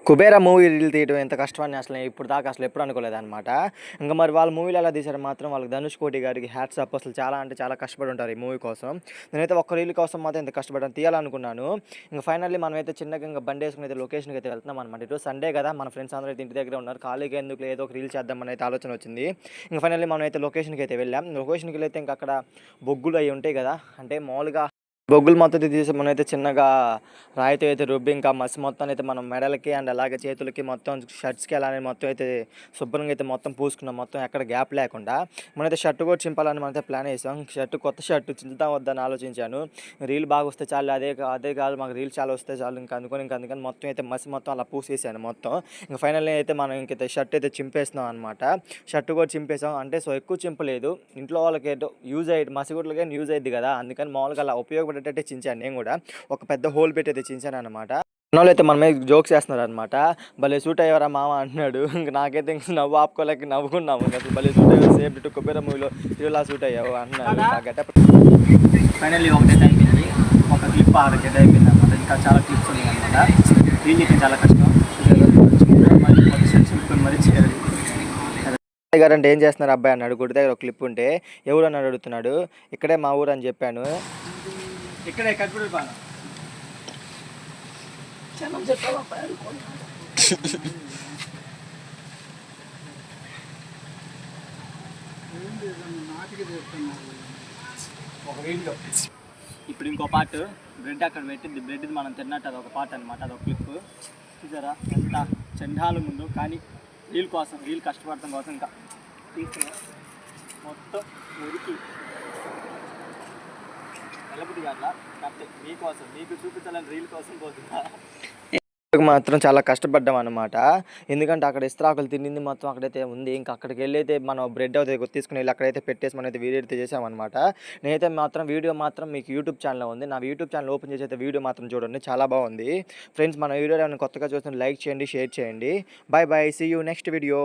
Kubera movie reel తీయడం ఎంత కష్టమని ఇప్పుడు దాకా ఎప్పుడు అనుకోలేదనమాట. ఇంక మరి వాళ్ళ మూవీలో ఎలా తీశారో మాత్రం వాళ్ళకి 'ధనుష్ కోటి' గారికి హ్యాట్స్ ఆఫ్. అసలు చాలా అంటే చాలా కష్టపడి ఉంటారు ఈ మూవీ కోసం. నేనైతే ఒక్క రీల్ కోసం మాత్రం ఇంత కష్టపడ్డాను, తీయాలనుకున్నాను. ఇంక ఫైనల్లీ మనమైతే చిన్నగా ఇంక బండేసుకొని అయితే లొకేషన్‌కి అయితే వెళ్తున్నాం అనమాట. ఈరోజు సండే కదా! మన ఫ్రెండ్స్ అందరూ అయితే ఇంటి దగ్గరే ఉన్నారు. ఖాళీగా ఎందుకులే ఏదో ఒక రీల్ చేద్దామని అయితే ఆలోచన వచ్చింది. ఇంక ఫైనల్లీ మనమైతే లొకేషన్‌కి అయితే వెళ్ళాం. లొకేషన్‌కి వెళ్తే ఇంక అక్కడ బొగ్గులు అయి ఉంటాయి కదా! అంటే మామూలుగా బొగ్గులు మొత్తం తీసి మనమైతే చిన్నగా రాయితో అయితే రుబ్బి ఇంకా మసి మొత్తాన్ని అయితే మనం మెడలకి అండ్ అలాగే చేతులకి మొత్తం షర్ట్స్కి అలానే మొత్తం అయితే శుభ్రంగా అయితే మొత్తం పూసుకున్నాం, మొత్తం ఎక్కడ గ్యాప్ లేకుండా. మనమైతే షర్ట్ కూడా చింపాలని మనమైతే ప్లాన్ వేసాం. కొత్త షర్ట్ చించుతాం వద్దని ఆలోచించాను. రీల్ బాగా వస్తే చాలు, అదే కాదు మాకు రీల్ చాలా వస్తే చాలు ఇంకా అందుకని మొత్తం అయితే మసి మొత్తం అలా పూసేసాను మొత్తం. ఇంకా ఫైనల్లీ అయితే మనం ఇంకైతే షర్ట్ అయితే చింపేస్తున్నాం అనమాట. షర్ట్ కూడా చింపేసాం, అంటే సో ఎక్కువ చింపలేదు, ఇంట్లో వాళ్ళకి ఏదో యూజ్ అయ్యి మసిగుడ్లకి యూజ్ అయ్యింది కదా, అందుకని మామూలుగా అలా ఉపయోగపడేటట్టే చించాను. నేను కూడా ఒక పెద్ద హోల్ పెట్టి అయితే చించాను అనమాట. వాళ్ళు అయితే మన మీద జోక్స్ చేస్తున్నారు అనమాట. భలే సూట్ అయ్యారా మామ అంటున్నాడు. ఇంక నాకైతే ఇంక నవ్వు ఆపుకోలేక నవ్వుకున్నాము. అసలు భలే సూట్ అయ్యావు, సేమ్ టు కుబేరా మూవీలో హీరోలా సూట్ అయ్యావు అంటున్నారు. ఆ గెటప్ ఫైనల్లీ ఒకటైతే అయిపోయింది, ఒక క్లిప్ ఆడ గెట్ అయిపోయింది అనమాట. ఇంకా చాలా క్లిప్స్ ఉన్నాయి అనమాట. రీల్ అయితే చాలా కష్టం, మరి కొద్దిసేపు మరీ చేయాలి. గారు అంటే ఏం చేస్తున్నారు అబ్బాయి అన్నాడు. గుడి దగ్గర ఒక క్లిప్ ఉంటే ఎవరు అని అడుగుతున్నాడు. ఇక్కడే మా ఊరు అని చెప్పాను. ఇక్కడే కట్టుబడి పాను ఒక వీడియో. ఇప్పుడు ఇంకో పార్ట్ బ్రెడ్ అక్కడ పెట్టింది, బ్రెడ్ మనం తిన్నట్టు అది ఒక పార్ట్ అనమాట. అదొక క్లిప్ చూసారా ఎంత చండాలు ముందు, కానీ రీల్ కోసం, రీల్ కష్టపడటం కోసం ఇంకా తీసుకున్నా మొత్తం మురికి వెళ్ళబుద్ధి కాట్లా. కాకపోతే మీకోసం, మీకు చూపించాలని రీల్ కోసం పోతున్నా. మాత్రం చాలా కష్టపడ్డాం అనమాట. ఎందుకంటే అక్కడ ఇస్త్రాకులు తినింది మొత్తం అక్కడైతే ఉంది. ఇంకా అక్కడికి వెళ్ళి అయితే మనం బ్రెడ్ అయితే తీసుకుని వెళ్ళి అక్కడైతే పెట్టేసి మనం అయితే వీడియో అయితే చేసామన్నమాట. నేనైతే మాత్రం వీడియో మాత్రం మీకు యూట్యూబ్ ఛానల్ ఉంది, నా యూట్యూబ్ ఛానల్ ఓపెన్ చేసి అయితే వీడియో మాత్రం చూడండి, చాలా బాగుంది. ఫ్రెండ్స్ మన వీడియో ఏమైనా కొత్తగా చూస్తే లైక్ చేయండి, షేర్ చేయండి. Bye bye, see you next video.